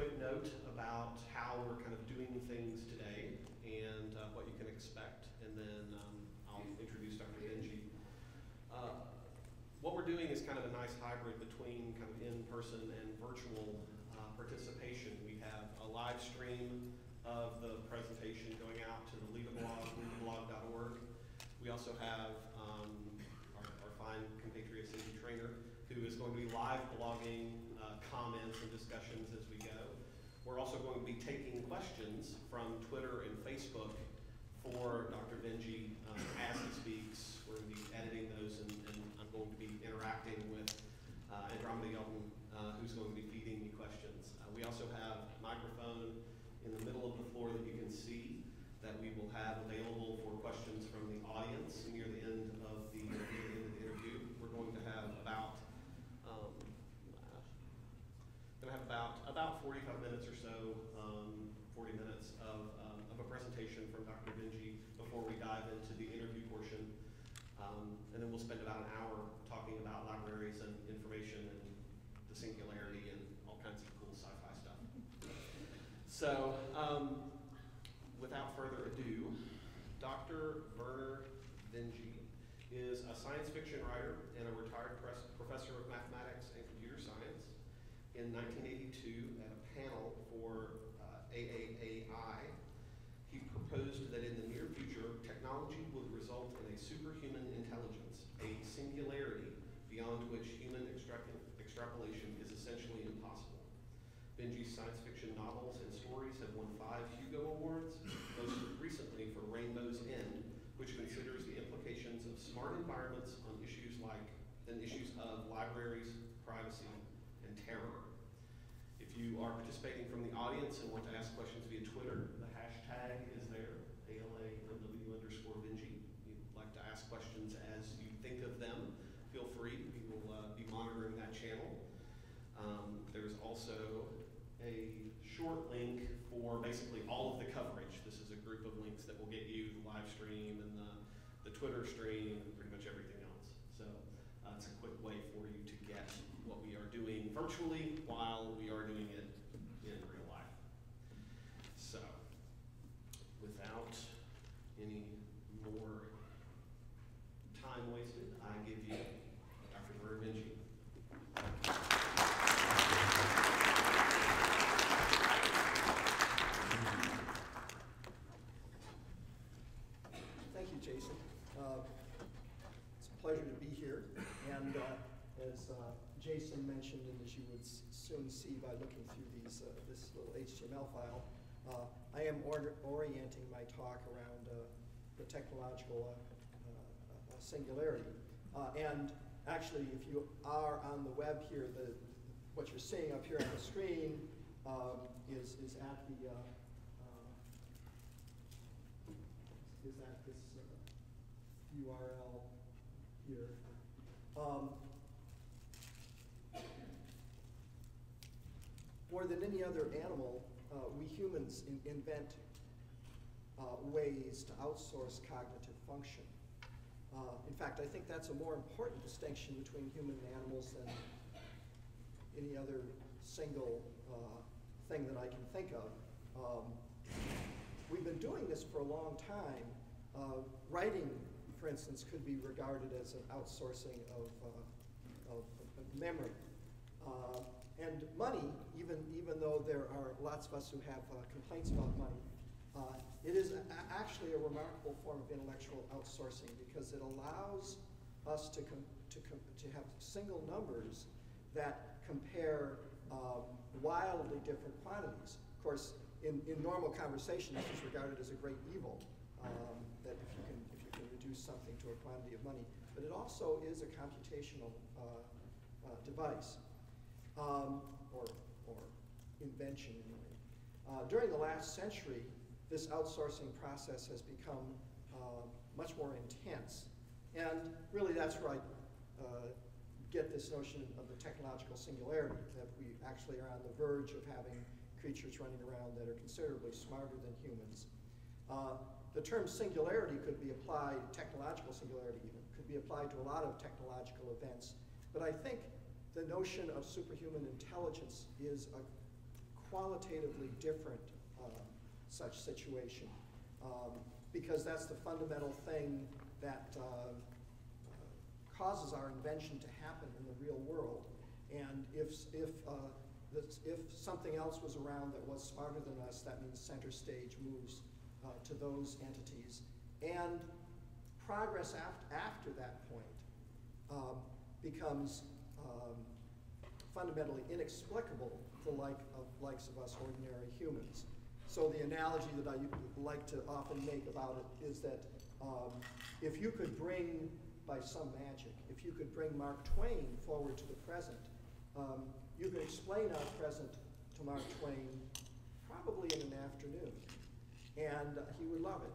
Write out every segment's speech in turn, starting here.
quick note about how we're kind of doing things today and what you can expect, and then I'll introduce Dr. Vinge. What we're doing is kind of a nice hybrid between kind of in-person and virtual participation. We have a live stream of the presentation going out to the leaderblog, leaderblog.org. We also have our fine compatriot Cindy Trainer, who is going to be live blogging comments and discussions as we go. We're also going to be taking questions from Twitter and Facebook for Dr. Vinge as he speaks. We're going to be editing those, and I'm going to be interacting with Andromeda Yelton, who's going to be feeding me questions. We also have a microphone in the middle of the floor that you can see that we will have available for questions from the audience near the end of the interview. We're going to have about 45 minutes or so, 40 minutes of a presentation from Dr. Vinge before we dive into the interview portion. And then we'll spend about an hour talking about libraries and information and the singularity and all kinds of cool sci-fi stuff. So, without further ado, Dr. Vernor Vinge is a science fiction writer and a retired professor of mathematics and computer science. In 1982, at a panel for AAAI, he proposed that in the near future, technology would result in a superhuman intelligence, a singularity beyond which human extrapolation is essentially impossible. Vinge's science fiction novels and stories have won 5 Hugo Awards, most recently for Rainbow's End, which considers the implications of smart environments on issues of libraries, privacy, and terror. If you are participating from the audience and want to ask questions via Twitter, the hashtag is there, ALAMW_Vinge. If you'd like to ask questions as you think of them, feel free. We will be monitoring that channel. There's also a short link for basically all of the coverage. This is a group of links that will get you the live stream and the Twitter stream and pretty much everything else. So it's a quick way for you to get what we are doing virtually while we are doing it in real life. So without any more time wasted, I give you Dr. Vernor Vinge. Thank you, Jason. It's a pleasure to be here. And as Jason mentioned, and as you would soon see by looking through this little HTML file, I am orienting my talk around the technological singularity. And actually, if you are on the web here, what you're seeing up here on the screen is at the is at this URL here. More than any other animal, we humans invent ways to outsource cognitive function. In fact, I think that's a more important distinction between human and animals than any other single thing that I can think of. We've been doing this for a long time. Writing, for instance, could be regarded as an outsourcing of memory. And money, even though there are lots of us who have complaints about money, it is actually a remarkable form of intellectual outsourcing because it allows us to have single numbers that compare wildly different quantities. Of course, in normal conversation, this is regarded as a great evil, that if you can reduce something to a quantity of money. But it also is a computational device, or invention anyway. During the last century, this outsourcing process has become much more intense. And really that's where I get this notion of the technological singularity, that we actually are on the verge of having creatures running around that are considerably smarter than humans. The term singularity could be applied, technological singularity even, could be applied to a lot of technological events. But I think the notion of superhuman intelligence is a qualitatively different such situation, because that's the fundamental thing that causes our invention to happen in the real world. And if something else was around that was smarter than us, that means center stage moves to those entities. And progress after that point becomes fundamentally inexplicable to likes of us ordinary humans. So the analogy that I like to often make about it is that if you could bring, by some magic, if you could bring Mark Twain forward to the present, you could explain our present to Mark Twain probably in an afternoon, and he would love it.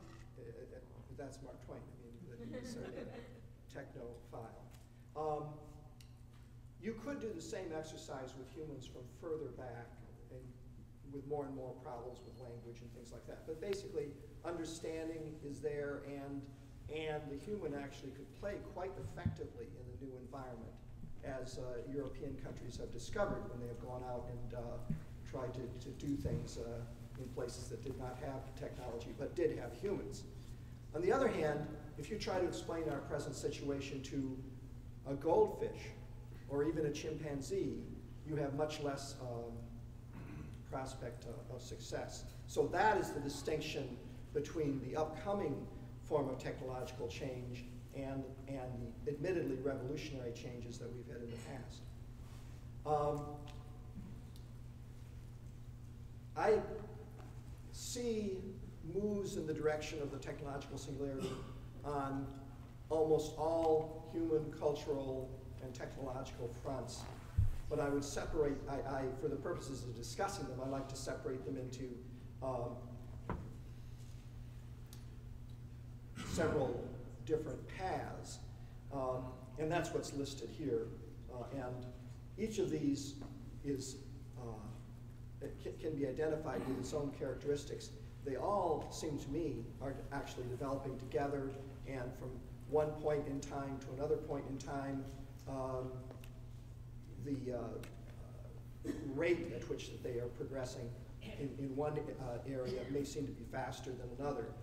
That's Mark Twain. I mean, he's sort of a technophile. You could do the same exercise with humans from further back, and with more and more problems with language and things like that. But basically, understanding is there, and the human actually could play quite effectively in the new environment, as European countries have discovered when they have gone out and tried to do things in places that did not have technology but did have humans. On the other hand, if you try to explain our present situation to a goldfish or even a chimpanzee, you have much less prospect of success. So that is the distinction between the upcoming form of technological change and the admittedly revolutionary changes that we've had in the past. I see moves in the direction of the technological singularity on almost all human, cultural, and technological fronts. But I would separate, for the purposes of discussing them, I like to separate them into several different paths. And that's what's listed here. And each of these is, can be identified with its own characteristics. They all, seem to me, are actually developing together, and from one point in time to another point in time, the rate at which they are progressing in one area may seem to be faster than another.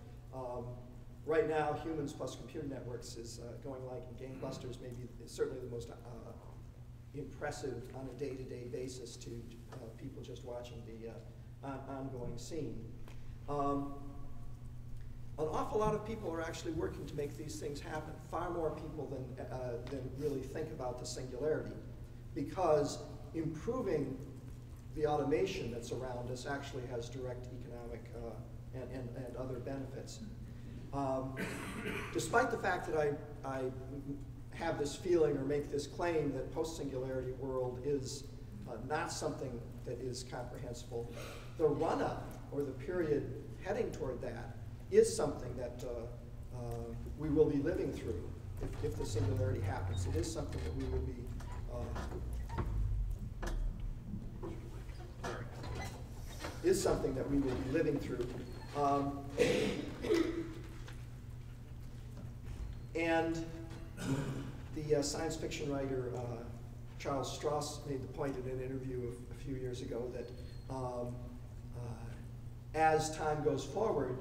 Right now, humans plus computer networks is going like gangbusters, maybe certainly the most impressive on a day-to-day basis to people just watching the ongoing scene. An awful lot of people are actually working to make these things happen, far more people than really think about the singularity, because improving the automation that's around us actually has direct economic and other benefits. Despite the fact that I have this feeling or make this claim that post-singularity world is not something that is comprehensible, the run-up or the period heading toward that is something that we will be living through if the singularity happens. It is something that we will be living through. And the science fiction writer Charles Stross made the point in an interview a few years ago that as time goes forward,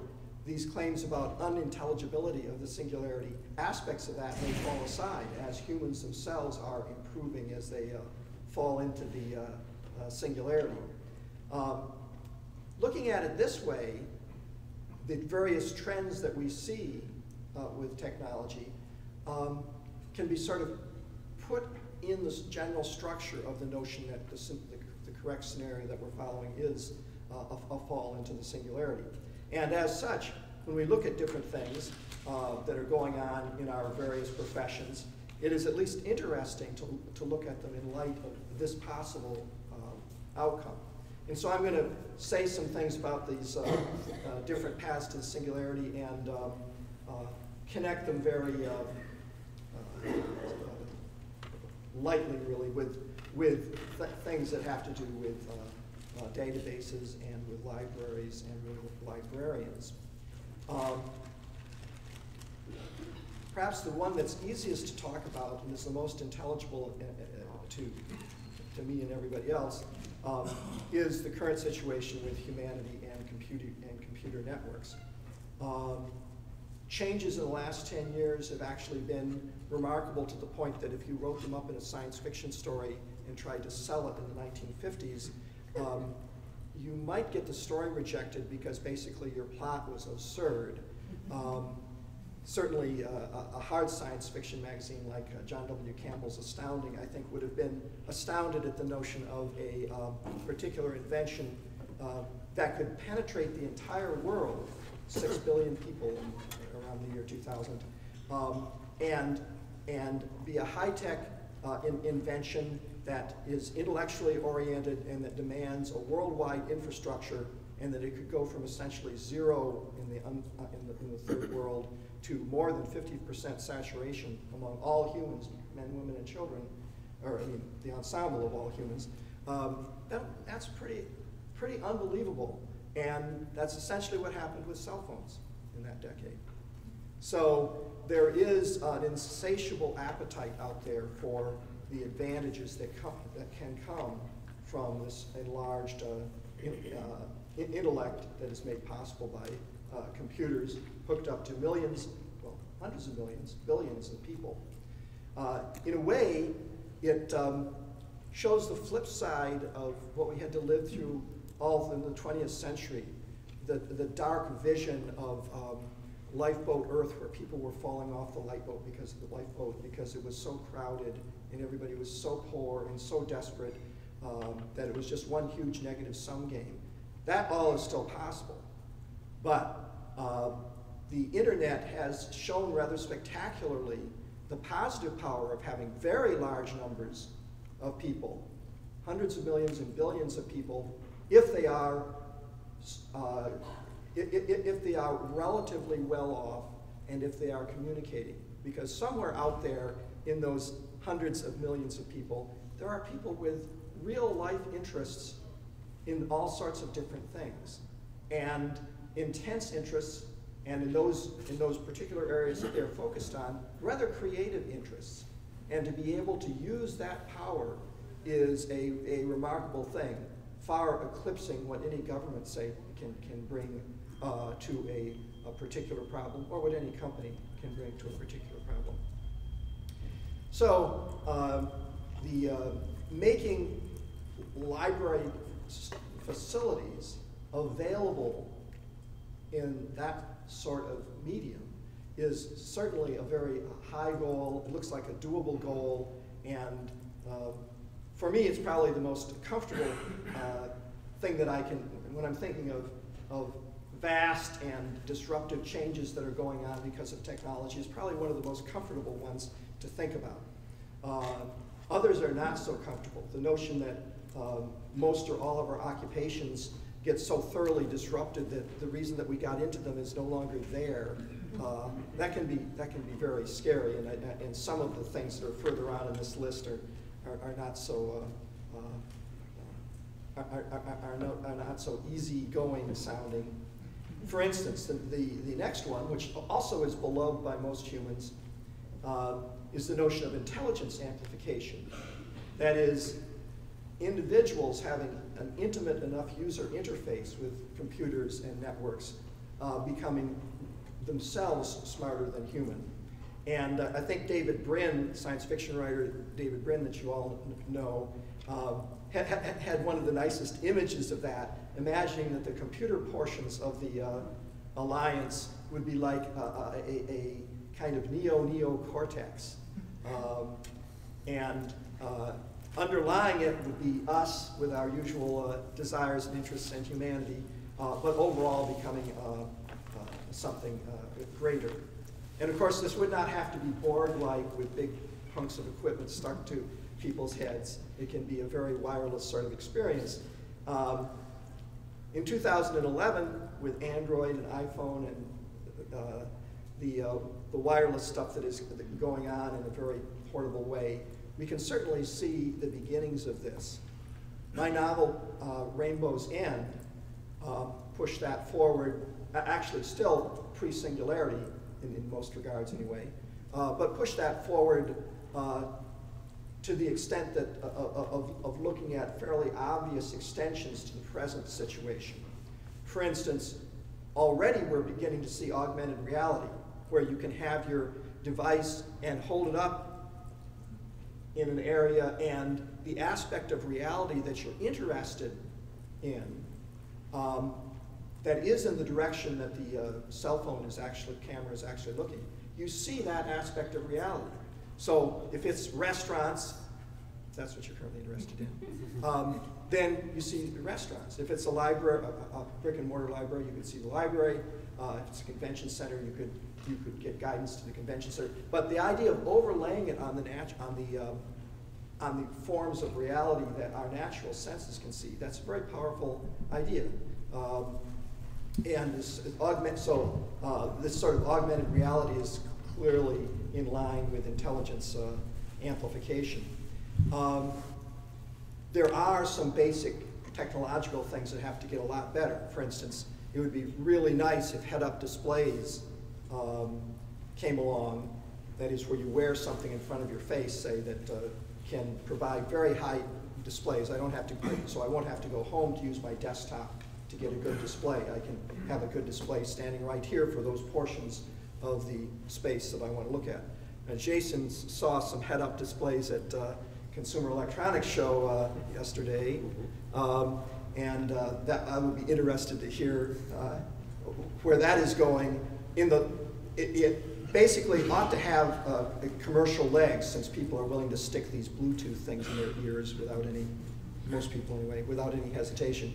these claims about unintelligibility of the singularity, aspects of that may fall aside as humans themselves are improving as they fall into the singularity. Looking at it this way, the various trends that we see with technology can be sort of put in this general structure of the notion that the correct scenario that we're following is a fall into the singularity. And as such, when we look at different things that are going on in our various professions, it is at least interesting to look at them in light of this possible outcome. And so I'm going to say some things about these different paths to the singularity and connect them very lightly, really, with things that have to do with databases and with libraries and with librarians. Perhaps the one that's easiest to talk about and is the most intelligible to me and everybody else is the current situation with humanity and computer networks. Changes in the last 10 years have actually been remarkable to the point that if you wrote them up in a science fiction story and tried to sell it in the 1950s, you might get the story rejected because basically your plot was absurd. Certainly a hard science fiction magazine like John W. Campbell's Astounding, I think, would have been astounded at the notion of a particular invention that could penetrate the entire world, 6 billion people around the year 2000, and be a high-tech invention that is intellectually oriented and that demands a worldwide infrastructure, and that it could go from essentially zero in the third world to more than 50% saturation among all humans, men, women, and children, or I mean, the ensemble of all humans. That's pretty unbelievable, and that's essentially what happened with cell phones in that decade. So there is an insatiable appetite out there for the advantages that can come from this enlarged intellect that is made possible by computers hooked up to millions, well, hundreds of millions, billions of people. In a way, it shows the flip side of what we had to live through all in the 20th century, the dark vision of Lifeboat Earth, where people were falling off the lifeboat because of the lifeboat, because it was so crowded and everybody was so poor and so desperate that it was just one huge negative sum game. That all is still possible. But the internet has shown rather spectacularly the positive power of having very large numbers of people, hundreds of millions and billions of people, if they are relatively well off and if they are communicating. Because somewhere out there in those hundreds of millions of people, there are people with real life interests in all sorts of different things, and intense interests, and in those particular areas that they're focused on, rather creative interests. And to be able to use that power is a remarkable thing, far eclipsing what any government, say, can bring to a particular problem, or what any company can bring to a particular problem. So the making library facilities available in that sort of medium is certainly a very high goal. It looks like a doable goal, and for me, it's probably the most comfortable thing that I can, when I'm thinking of vast and disruptive changes that are going on because of technology, is probably one of the most comfortable ones to think about. Others are not so comfortable. The notion that most or all of our occupations get so thoroughly disrupted that the reason that we got into them is no longer there, that can be very scary. And some of the things that are further on in this list are not so are not so easygoing sounding. For instance, the next one, which also is beloved by most humans, is the notion of intelligence amplification. That is, individuals having an intimate enough user interface with computers and networks becoming themselves smarter than human. And I think David Brin, science fiction writer David Brin that you all know, had one of the nicest images of that, imagining that the computer portions of the alliance would be like a kind of neo-cortex. And underlying it would be us with our usual desires and interests and humanity, but overall becoming something greater. And of course, this would not have to be Borg-like with big hunks of equipment stuck to people's heads. It can be a very wireless sort of experience. In 2011, with Android and iPhone and the wireless stuff that is going on in a very portable way, we can certainly see the beginnings of this. My novel, Rainbow's End, pushed that forward, actually still pre-singularity in most regards anyway, but pushed that forward to the extent that of looking at fairly obvious extensions to the present situation. For instance, already we're beginning to see augmented reality, where you can have your device and hold it up in an area, and the aspect of reality that you're interested in that is in the direction that the camera is actually looking. You see that aspect of reality. So if it's restaurants, if that's what you're currently interested in, then you see the restaurants. If it's a library, a brick and mortar library, you could see the library. If it's a convention center, you could get guidance to the convention center. But the idea of overlaying it on the forms of reality that our natural senses can see, that's a very powerful idea. And this sort of augmented reality is clearly in line with intelligence amplification. There are some basic technological things that have to get a lot better. For instance, it would be really nice if head-up displays came along, that is where you wear something in front of your face, say, that can provide very high displays. I won't have to go home to use my desktop to get a good display. I can have a good display standing right here for those portions of the space that I want to look at. And Jason saw some head-up displays at Consumer Electronics Show yesterday, and that I would be interested to hear where that is going. It basically ought to have commercial legs, since people are willing to stick these Bluetooth things in their ears without any, most people anyway, without any hesitation.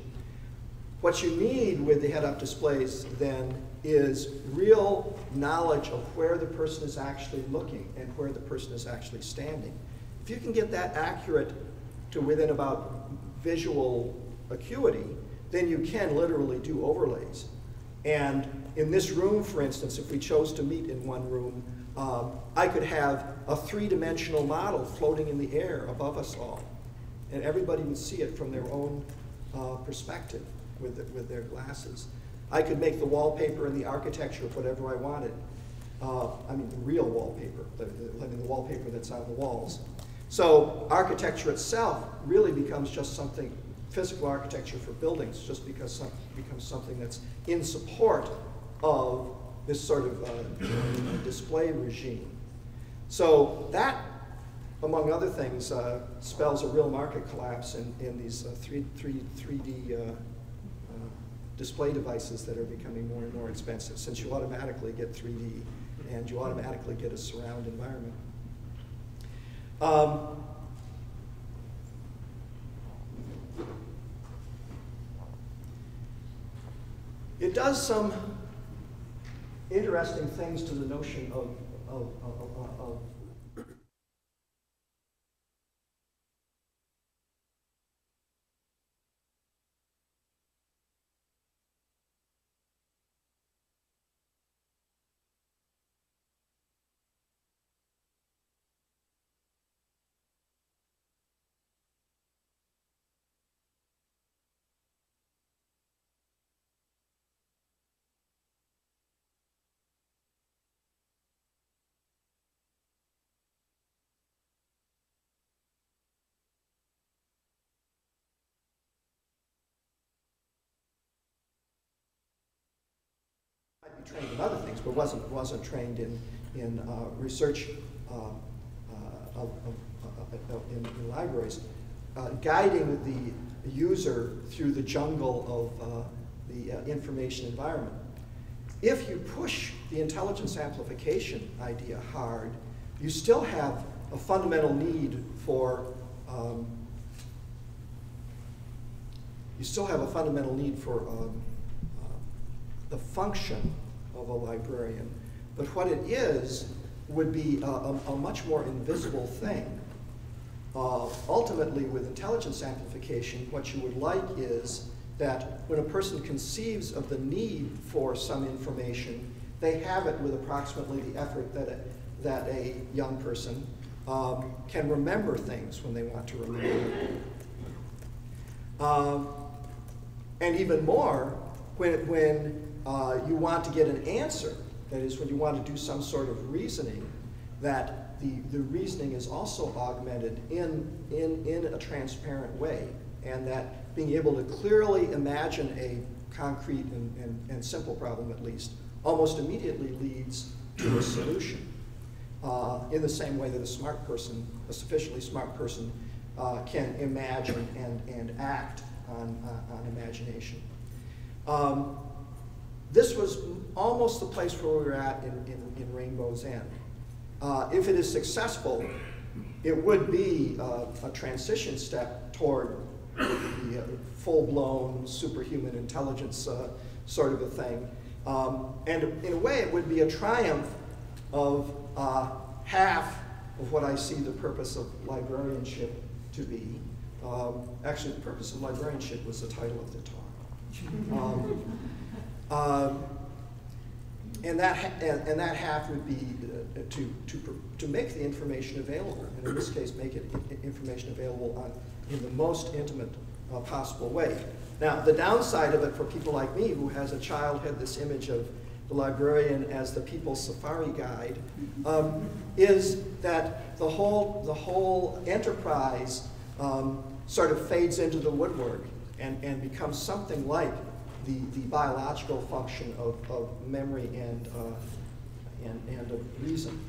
What you need with the head-up displays then is real knowledge of where the person is actually looking and where the person is actually standing. If you can get that accurate to within about visual acuity, then you can literally do overlays. And in this room, for instance, if we chose to meet in one room, I could have a three-dimensional model floating in the air above us all, and everybody would see it from their own perspective with their glasses. I could make the wallpaper and the architecture whatever I wanted. I mean, the real wallpaper, the wallpaper that's on the walls. So architecture itself really becomes just something, physical architecture for buildings just becomes something that's in support of this sort of display regime. So that, among other things, spells a real market collapse in these 3D display devices that are becoming more and more expensive, since you automatically get 3D and you automatically get a surround environment. It does some interesting things to the notion of trained in other things, but wasn't trained in research in libraries, guiding the user through the jungle of the information environment. If you push the intelligence amplification idea hard, you still have a fundamental need for the function of a librarian, but what it is would be a much more invisible thing. Ultimately, with intelligence amplification, what you would like is that when a person conceives of the need for some information, they have it with approximately the effort that a young person can remember things when they want to remember them. And even more, when you want to get an answer, that is, when you want to do some sort of reasoning that the reasoning is also augmented in a transparent way, and that being able to clearly imagine a concrete and simple problem, at least, almost immediately leads to a solution. In the same way that a smart person, a sufficiently smart person, can imagine and act on imagination. This was almost the place where we were at in Rainbow's End. If it is successful, it would be a transition step toward the full-blown superhuman intelligence sort of a thing. And in a way, it would be a triumph of half of what I see the purpose of librarianship to be. Actually, the purpose of librarianship was the title of the talk. And that half would be to make the information available, and in this case, make it information available in the most intimate possible way. Now, the downside of it for people like me, who has a childhood, this image of the librarian as the people's safari guide, is that the whole enterprise sort of fades into the woodwork and becomes something like the biological function of memory and of reason.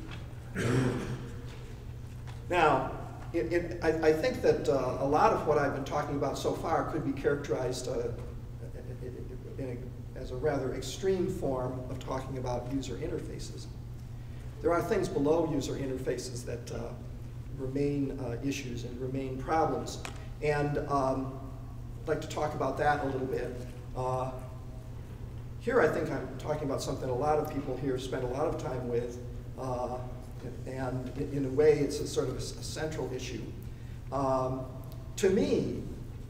Now, I think that a lot of what I've been talking about so far could be characterized as a rather extreme form of talking about user interfaces. There are things below user interfaces that remain issues and remain problems. And I'd like to talk about that a little bit. Here I think I'm talking about something a lot of people here spend a lot of time with, and in a way it's a sort of a central issue. To me,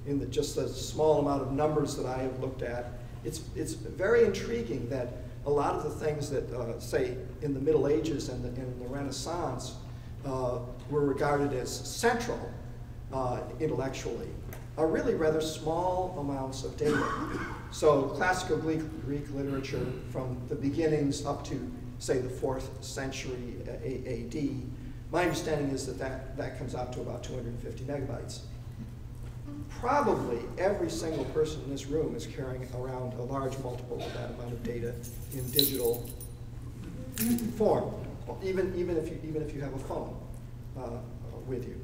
in just the small amount of numbers that I have looked at, it's very intriguing that a lot of the things that, say, in the Middle Ages and the Renaissance were regarded as central intellectually are really rather small amounts of data. So classical Greek literature from the beginnings up to, say, the 4th century AD, my understanding is that comes out to about 250 megabytes. Probably every single person in this room is carrying around a large multiple of that amount of data in digital form, even if you have a phone with you.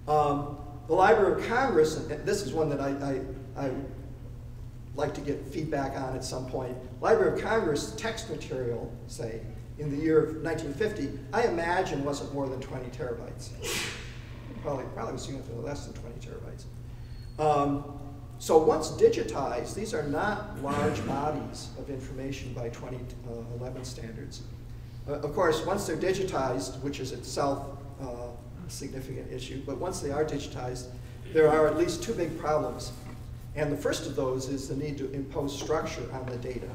The Library of Congress, and this is one that I like to get feedback on at some point. Library of Congress text material, say, in the year of 1950, I imagine wasn't more than 20 terabytes. Probably was significantly less than 20 terabytes. So once digitized, these are not large bodies of information by 2011 standards. Of course, once they're digitized, which is itself a significant issue, but once they are digitized, there are at least two big problems. And the first of those is the need to impose structure on the data.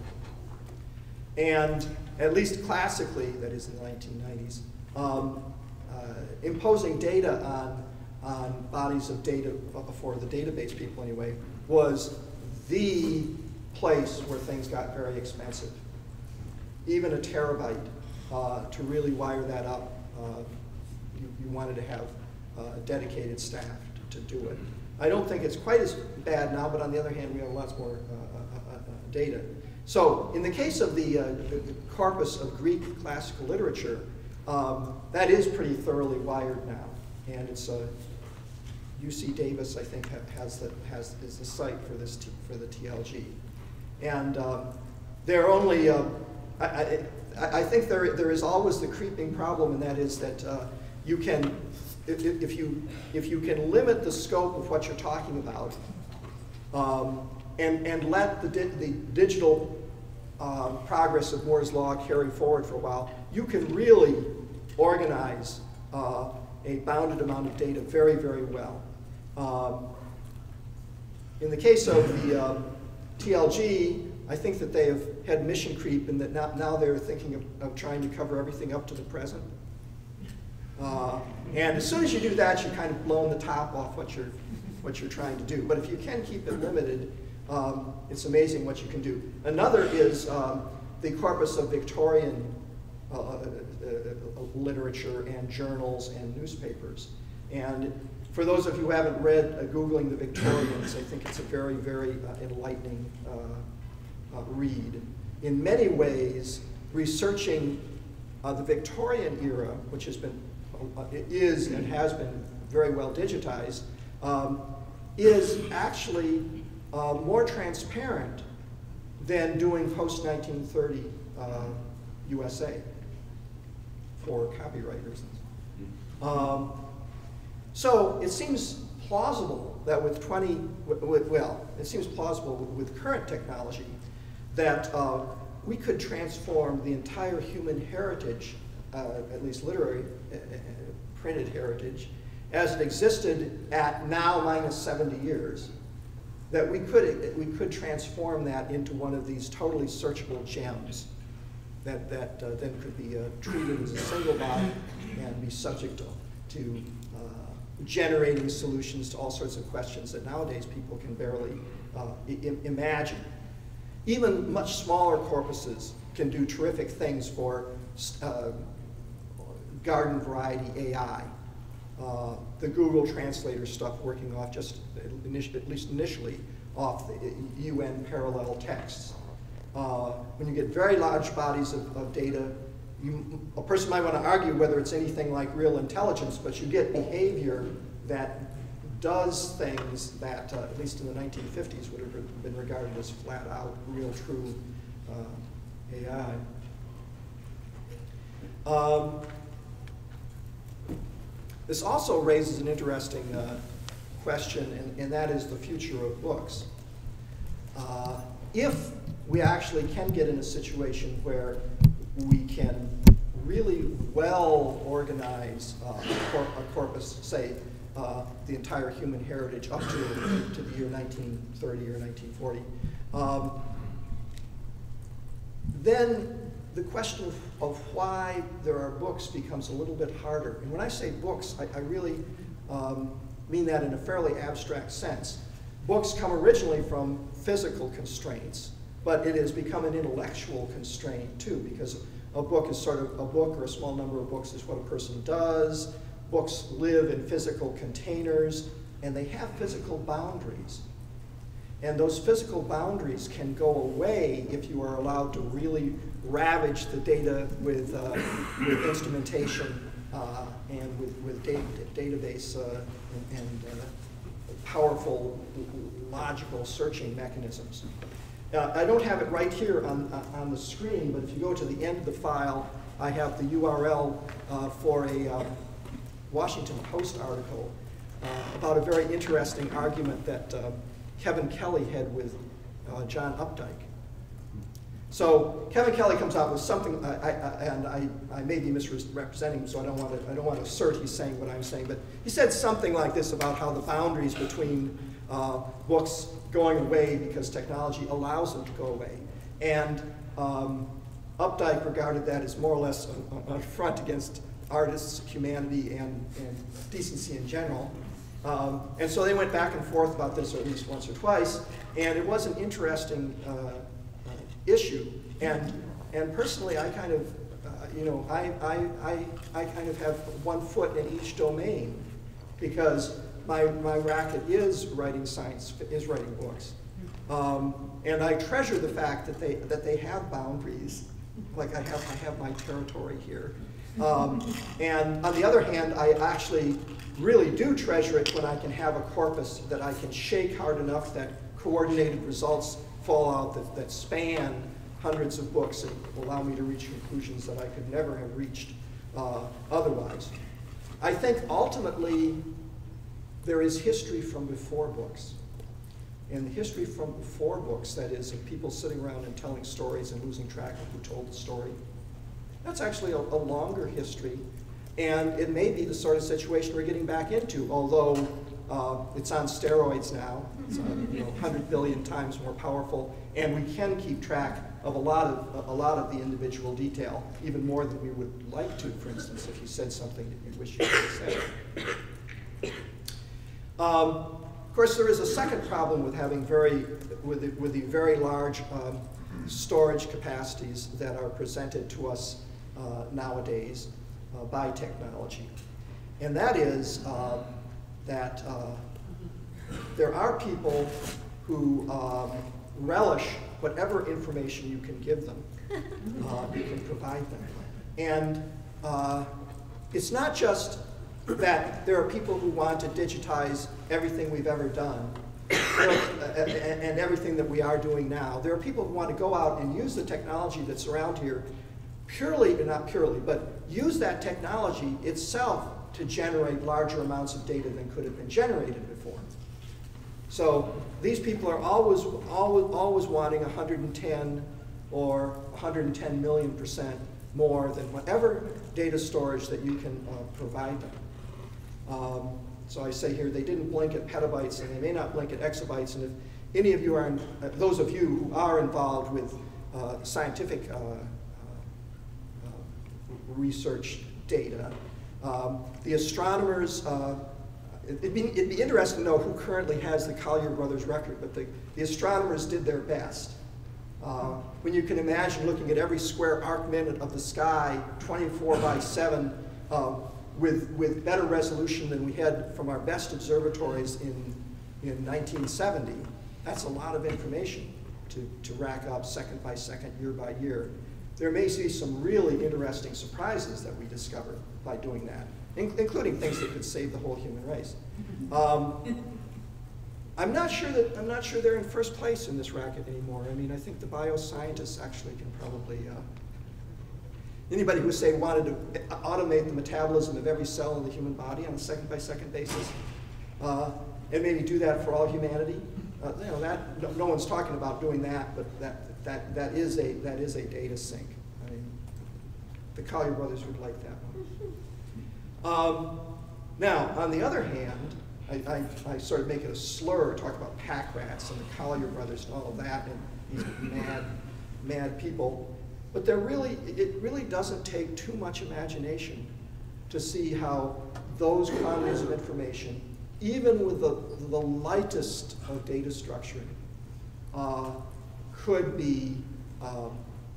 And at least classically, that is in the 1990s, imposing data on bodies of data, for the database people anyway, was the place where things got very expensive. Even a terabyte, to really wire that up, you wanted to have dedicated staff to do it. I don't think it's quite as bad now, but on the other hand, we have lots more data. So in the case of the corpus of Greek classical literature, that is pretty thoroughly wired now, and it's UC Davis, I think, is the site for this for the TLG, and there are only I think there is always the creeping problem, and that is that you can, if you can limit the scope of what you're talking about, and let the digital progress of Moore's Law carry forward for a while, you can really organize a bounded amount of data very, very well. In the case of the TLG, I think that they have had mission creep, and that now they're thinking of trying to cover everything up to the present. And as soon as you do that, you've kind of blown the top off what you're trying to do. But if you can keep it limited, it's amazing what you can do. Another is the corpus of Victorian literature and journals and newspapers. And for those of you who haven't read Googling the Victorians, I think it's a very, very enlightening read. In many ways, researching the Victorian era, which has been, is and has been very well digitized, is actually more transparent than doing post-1930 USA for copyright reasons. So it seems plausible that with it seems plausible with current technology that we could transform the entire human heritage, at least literary printed heritage, as it existed at now minus 70 years, that we could transform that into one of these totally searchable gems that then could be treated as a single body and be subject to generating solutions to all sorts of questions that nowadays people can barely imagine. Even much smaller corpuses can do terrific things for garden variety AI. The Google Translator stuff working off just, at least initially, off the UN parallel texts. When you get very large bodies of data, a person might want to argue whether it's anything like real intelligence, but you get behavior that does things that, at least in the 1950s, would have been regarded as flat out, real, true AI. This also raises an interesting question, and that is the future of books. If we actually can get in a situation where we can really well organize a corpus, say, the entire human heritage up to the year 1930 or 1940, then the question of why there are books becomes a little bit harder. And when I say books, I really mean that in a fairly abstract sense. Books come originally from physical constraints, but it has become an intellectual constraint too, because a book is sort of, a book or a small number of books is what a person does. Books live in physical containers, and they have physical boundaries. And those physical boundaries can go away if you are allowed to really ravage the data with instrumentation and with database and powerful logical searching mechanisms. I don't have it right here on the screen, but if you go to the end of the file, I have the URL for a Washington Post article about a very interesting argument that Kevin Kelly had with John Updike. So Kevin Kelly comes out with something, and I may be misrepresenting him, so I don't want to assert he's saying what I'm saying, but he said something like this about how the boundaries between books going away because technology allows them to go away. And Updike regarded that as more or less an affront against artists, humanity, and decency in general. And so they went back and forth about this at least once or twice, and it was an interesting issue. And personally, I kind of, I kind of have one foot in each domain, because my racket is writing science, is writing books. And I treasure the fact that they have boundaries. Like I have my territory here. And on the other hand, I actually really do treasure it when I can have a corpus that I can shake hard enough that coordinated results fall out that span hundreds of books and allow me to reach conclusions that I could never have reached otherwise. I think ultimately there is history from before books. And the history from before books, that is, of people sitting around and telling stories and losing track of who told the story, that's actually a longer history. And it may be the sort of situation we're getting back into, although it's on steroids now. It's 100 billion times more powerful, and we can keep track of a lot of the individual detail, even more than we would like to. For instance, if you said something that you wish you could say. Of course, there is a second problem with having with the very large storage capacities that are presented to us nowadays by technology. And that is that there are people who relish whatever information you can give them, you can provide them. And it's not just that there are people who want to digitize everything we've ever done and everything that we are doing now. There are people who want to go out and use the technology that's around here purely, not purely, but use that technology itself to generate larger amounts of data than could have been generated before. So these people are always wanting 110 or 110 million% more than whatever data storage that you can provide them. So I say here, they didn't blink at petabytes and they may not blink at exabytes. And if any of you are, those of you who are involved with scientific research data, the astronomers, it'd be interesting to know who currently has the Collier Brothers record, but the astronomers did their best. When you can imagine looking at every square arc minute of the sky 24/7 with better resolution than we had from our best observatories in 1970, that's a lot of information to rack up second by second, year by year. There may be some really interesting surprises that we discover by doing that, including things that could save the whole human race. I'm not sure they're in first place in this racket anymore. I mean, I think the bioscientists actually can probably. Anybody who say wanted to automate the metabolism of every cell in the human body on a second by second basis, and maybe do that for all humanity, you know, that no one's talking about doing that, but that is a data sink. I mean, the Collier brothers would like that one. Now, on the other hand, I sort of make it a slur, talk about pack rats and the Collier brothers and all of that, and these mad people. But it really doesn't take too much imagination to see how those quantities of information, even with the lightest of data structuring, could be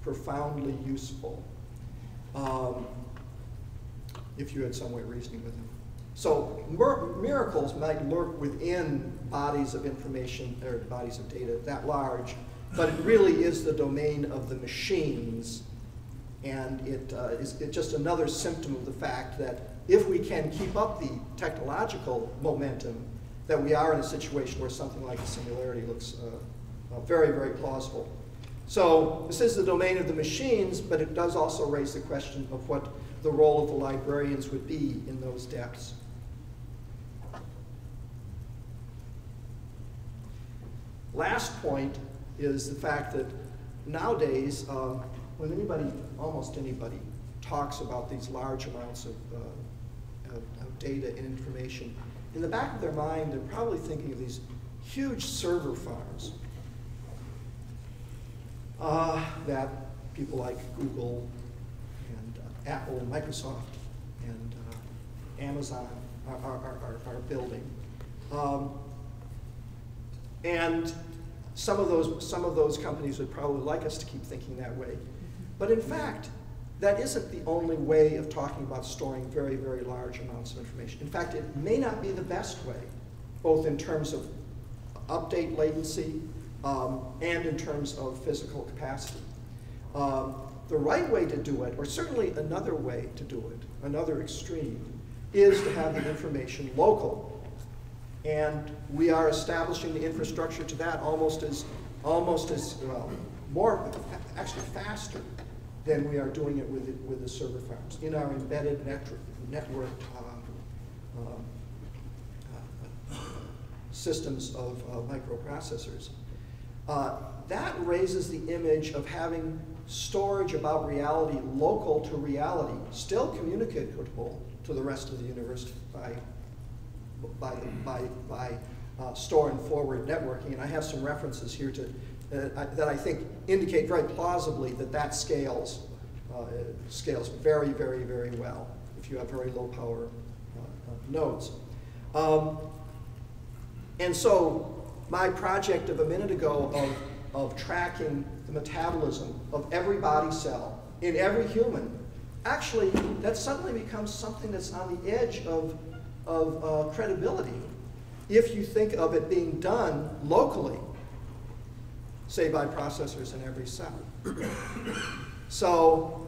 profoundly useful if you had some way of reasoning with them. So miracles might lurk within bodies of information or bodies of data that large, but it really is the domain of the machines, and it's just another symptom of the fact that if we can keep up the technological momentum, that we are in a situation where something like a singularity looks very, very plausible. So this is the domain of the machines, but it does also raise the question of what the role of the librarians would be in those depths. Last point is the fact that nowadays, when almost anybody talks about these large amounts of data and information, in the back of their mind, they're probably thinking of these huge server farms that people like Google and Apple and Microsoft and Amazon are building. And some of those companies would probably like us to keep thinking that way. But in fact, that isn't the only way of talking about storing very, very large amounts of information. In fact, it may not be the best way, both in terms of update latency and in terms of physical capacity. The right way to do it, or certainly another way to do it, another extreme, is to have the information local. And we are establishing the infrastructure to that almost as well, more, actually faster than we are doing it with the server farms in our embedded networked systems of microprocessors. That raises the image of having storage about reality local to reality, still communicable to the rest of the universe by store and forward networking. And I have some references here that I think indicate very plausibly that scales very, very, very well if you have very low power nodes. And so my project of a minute ago of tracking the metabolism of every body cell in every human actually, that suddenly becomes something that's on the edge of credibility if you think of it being done locally, say by processors in every cell. So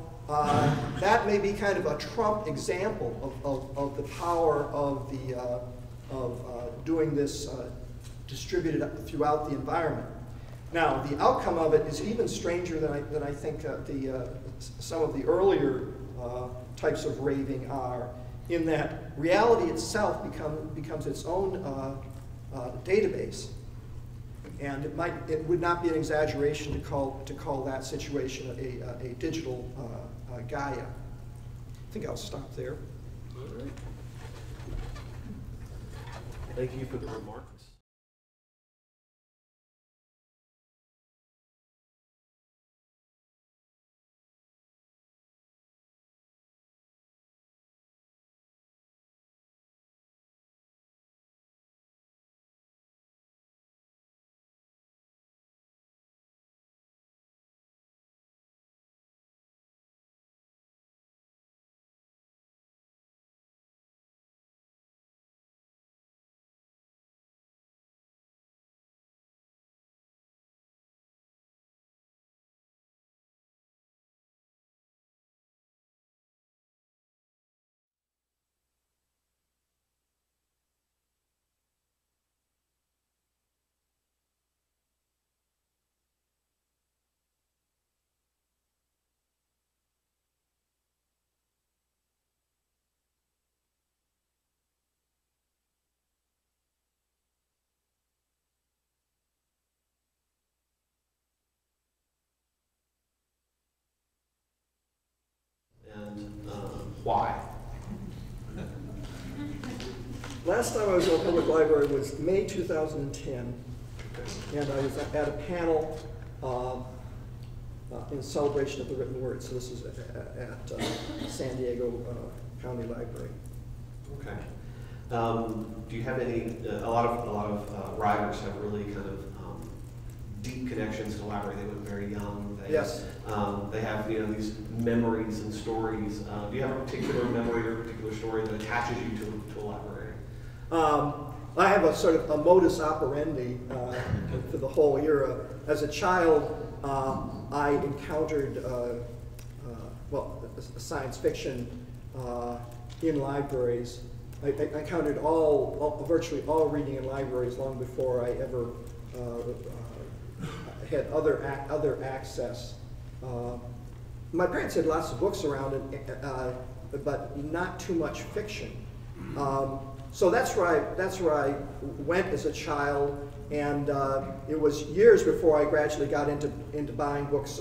that may be kind of a trump example of the power of doing this distributed throughout the environment. Now, the outcome of it is even stranger than I think some of the earlier types of raving are, in that reality itself becomes its own database. And it would not be an exaggeration to call that situation a digital Gaia. I think I'll stop there. All right. Thank you for the remarks. Why? Last time I was in a public library was May 2010, and I was at a panel in celebration of the written word. So this is at San Diego County Library. Okay. Do you have any? A lot of writers have really kind of deep connections to the library. They went very young. Yes. They have these memories and stories. Do you have a particular memory or a particular story that attaches you to a library? I have a sort of a modus operandi for the whole era. As a child, I encountered science fiction in libraries. I encountered virtually all reading in libraries long before I ever had other access. My parents had lots of books around, but not too much fiction. So that's where I went as a child, and it was years before I gradually got into buying books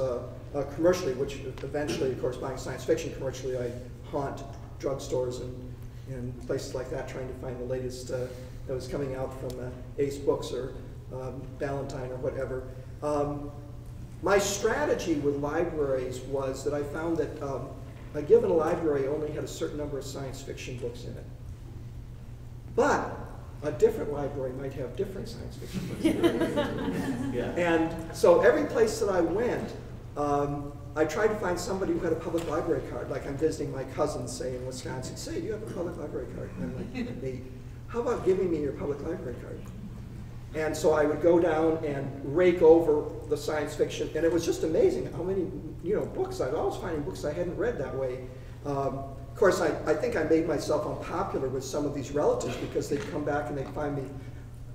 commercially, which eventually, of course, buying science fiction commercially, I haunt drugstores and places like that trying to find the latest that was coming out from Ace Books or Ballantine or whatever. My strategy with libraries was that I found that a given library only had a certain number of science fiction books in it. But a different library might have different science fiction books in it. Yeah. And so every place that I went, I tried to find somebody who had a public library card. Like I'm visiting my cousins, say, in Wisconsin. Say, do you have a public library card? And I'm like, me. How about giving me your public library card? And so I would go down and rake over the science fiction, and it was just amazing how many books. I was always finding books I hadn't read that way. Of course, I think I made myself unpopular with some of these relatives because they'd come back and they'd find me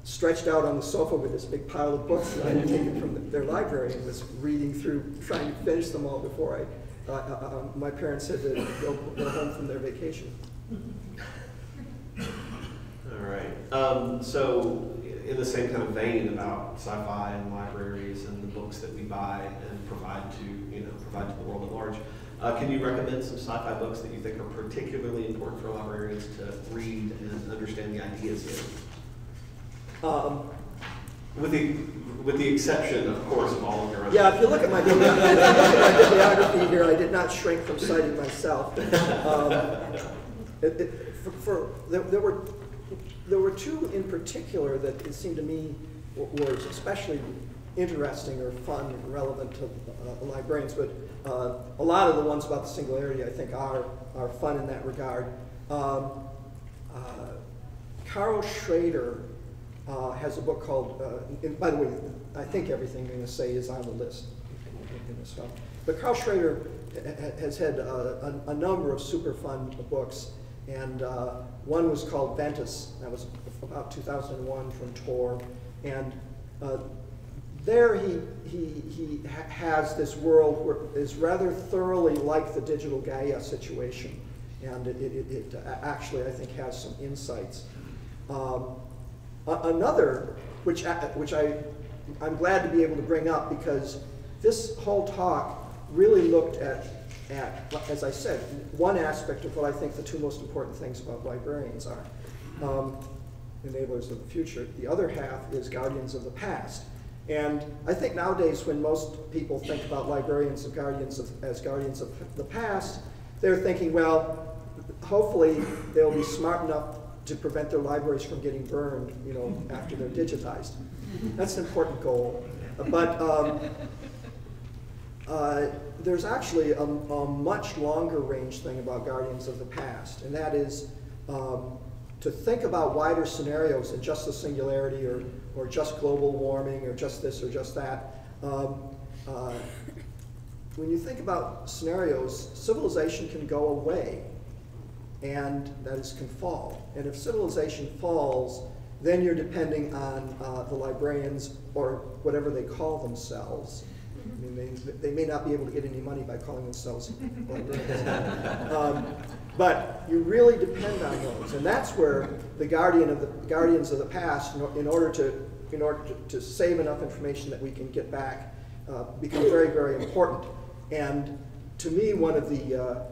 stretched out on the sofa with this big pile of books that I had taken from their library and was reading through, trying to finish them all before my parents had to go home from their vacation. All right. So in the same kind of vein about sci-fi and libraries and the books that we buy and provide to the world at large, can you recommend some sci-fi books that you think are particularly important for librarians to read and understand the ideas in? With the exception, of course, of all of your own. Yeah, if you look at my bibliography here, I did not shrink from citing myself. There were two in particular that it seemed to me were especially interesting or fun and relevant to librarians, but a lot of the ones about the singularity I think are fun in that regard. Carl Schrader has a book called, and by the way, I think everything I'm going to say is on the list in this stuff. But Carl Schrader has had a number of super fun books, and one was called Ventus. That was about 2001 from Tor, and there he has this world where is rather thoroughly like the digital Gaia situation, and it actually I think has some insights. Another, which I'm glad to be able to bring up, because this whole talk really looked at, as I said, one aspect of what I think the two most important things about librarians are. Enablers of the future. The other half is guardians of the past. And I think nowadays when most people think about librarians as guardians of the past, they're thinking, well, hopefully they'll be smart enough to prevent their libraries from getting burned, after they're digitized. That's an important goal. But there's actually a much longer range thing about guardians of the past, and that is to think about wider scenarios than just the singularity or just global warming or just this or just that. When you think about scenarios, civilization can go away, and that is, can fall. And if civilization falls, then you're depending on the librarians, or whatever they call themselves. I mean, they may not be able to get any money by calling themselves librarians. But you really depend on those, and that's where the guardians of the past, in order to save enough information that we can get back, become very, very important. And to me, one of the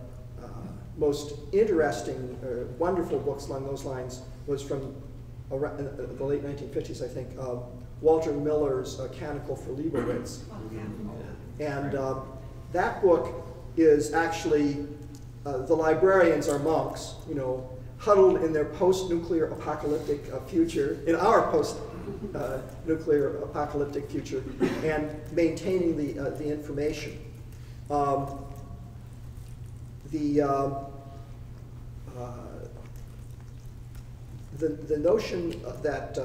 most interesting, wonderful books along those lines was from the late 1950s, I think, Walter Miller's Canticle for Leibowitz. And that book is actually, the librarians are monks, huddled in their post-nuclear apocalyptic future, in our post-nuclear apocalyptic future, and maintaining the information. The notion that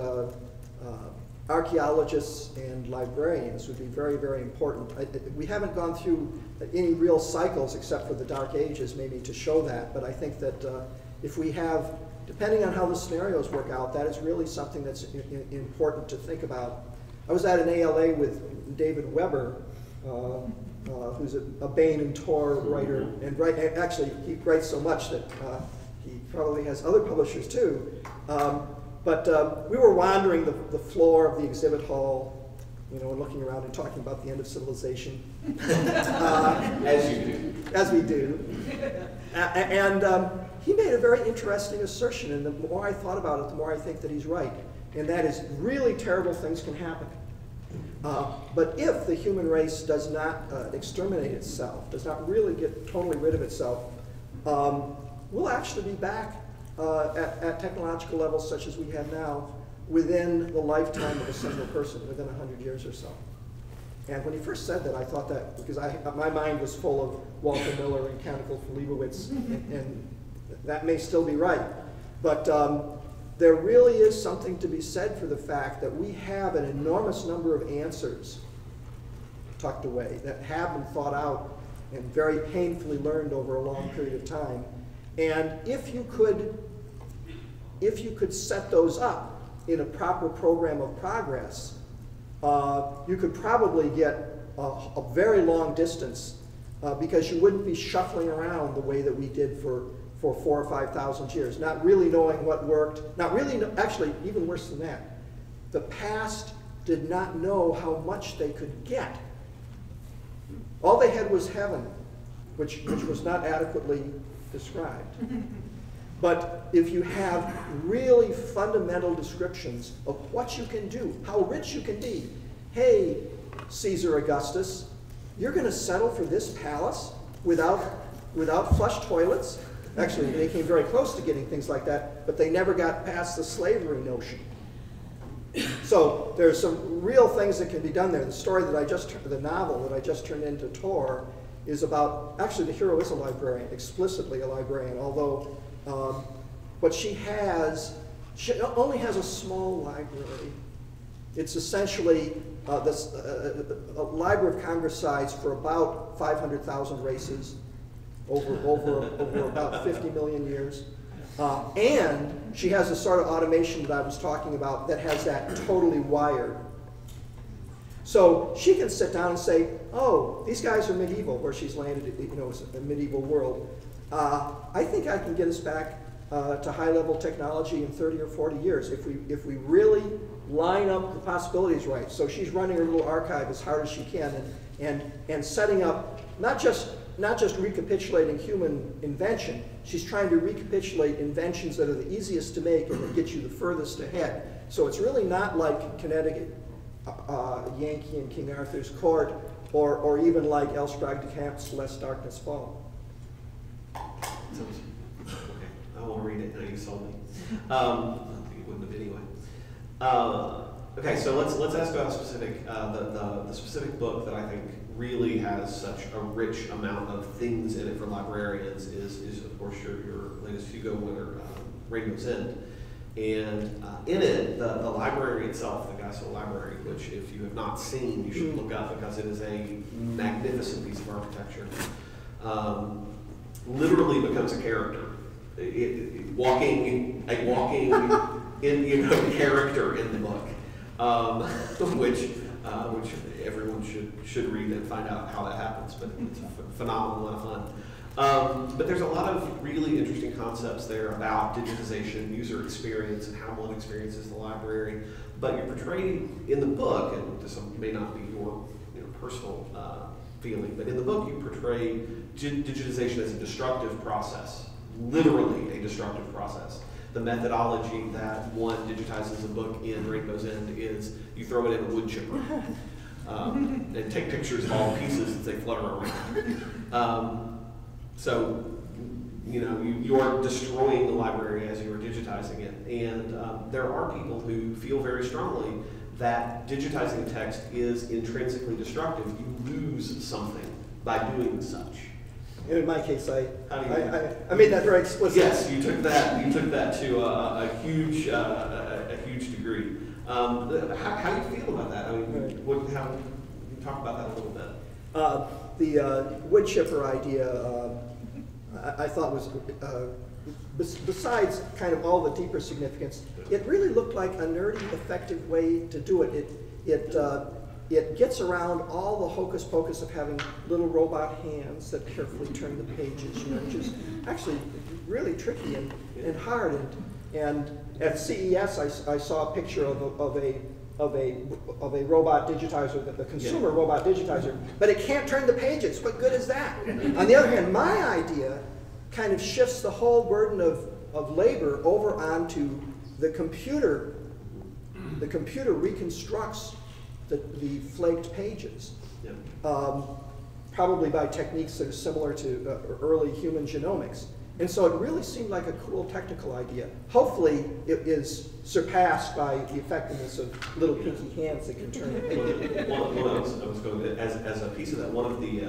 archaeologists and librarians would be very, very important. We haven't gone through any real cycles except for the Dark Ages, maybe, to show that, but I think that if we have, depending on how the scenarios work out, that is really something that's important to think about. I was at an ALA with David Weber, who's a Bain and Tor writer, and actually he writes so much that he probably has other publishers too. But we were wandering the floor of the exhibit hall, and looking around and talking about the end of civilization. As you do. As we do. And he made a very interesting assertion, and the more I thought about it, the more I think that he's right. And that is, really terrible things can happen. But if the human race does not exterminate itself, does not really get totally rid of itself, we'll actually be back at technological levels such as we have now within the lifetime of a single person, within 100 years or so. And when he first said that, I thought that, because my mind was full of Walter Miller and Canticle for Leibowitz, and that may still be right. But there really is something to be said for the fact that we have an enormous number of answers tucked away that have been thought out and very painfully learned over a long period of time. And if you could set those up in a proper program of progress, you could probably get a very long distance because you wouldn't be shuffling around the way that we did for 4,000 or 5,000 years, not really knowing what worked, not really, actually, even worse than that. The past did not know how much they could get. All they had was heaven, which was not adequately described. But if you have really fundamental descriptions of what you can do, how rich you can be, hey, Caesar Augustus, you're going to settle for this palace without flush toilets? Actually, they came very close to getting things like that, but they never got past the slavery notion. So So there's some real things that can be done there. The story that the novel that I just turned into Tor is about, actually the hero is a librarian, explicitly a librarian, although what she only has a small library. It's essentially a Library of Congress size for about 500,000 races over about 50 million years. And she has the sort of automation that I was talking about that has that totally wired. So she can sit down and say, oh, these guys are medieval, where she's landed, it's a medieval world. I think I can get us back to high-level technology in 30 or 40 years if we really line up the possibilities right. So she's running her little archive as hard as she can and setting up not just recapitulating human invention. She's trying to recapitulate inventions that are the easiest to make and that get you the furthest ahead. So it's really not like Connecticut Yankee and King Arthur's Court, or even like Elsbrag de Camp's Lest Darkness Fall. Okay, I won't read it. Now you sold me. I think it wouldn't have anyway. Okay, so let's ask about a specific the specific book that I think really has such a rich amount of things in it for librarians is of course your latest Hugo winner, Rainbow's End. And in it, the library itself, the Geisel Library, which if you have not seen, you should look up because it is a magnificent piece of architecture, literally becomes a character. Walking in character in the book, which everyone should read and find out how that happens. But it's a phenomenal amount of fun. But there's a lot of really interesting concepts there about digitization, user experience, and how one experiences the library. But you're portraying in the book, and this may not be your personal feeling, but in the book you portray digitization as a destructive process, literally a destructive process. The methodology that one digitizes a book in Rainbow's End is you throw it in a wood chipper and take pictures of all the pieces as they flutter around. So, you are destroying the library as you are digitizing it. And there are people who feel very strongly that digitizing text is intrinsically destructive. You lose something by doing such. In my case, I made that very explicit. Yes, you took that to a huge degree. How do you feel about that? I mean, talk about that a little bit. The wood chipper idea, I thought was, besides kind of all the deeper significance, it really looked like a nerdy, effective way to do it. It gets around all the hocus pocus of having little robot hands that carefully turn the pages, which is actually really tricky and hard. And at CES, I saw a picture of a robot digitizer, the consumer robot digitizer, but it can't turn the pages. What good is that? On the other hand, my idea kind of shifts the whole burden of labor over onto the computer. The computer reconstructs the flaked pages, probably by techniques that are similar to early human genomics. And so it really seemed like a cool technical idea. Hopefully it is surpassed by the effectiveness of little pinky hands that can turn the pages. I was going to, as a piece of that, one of the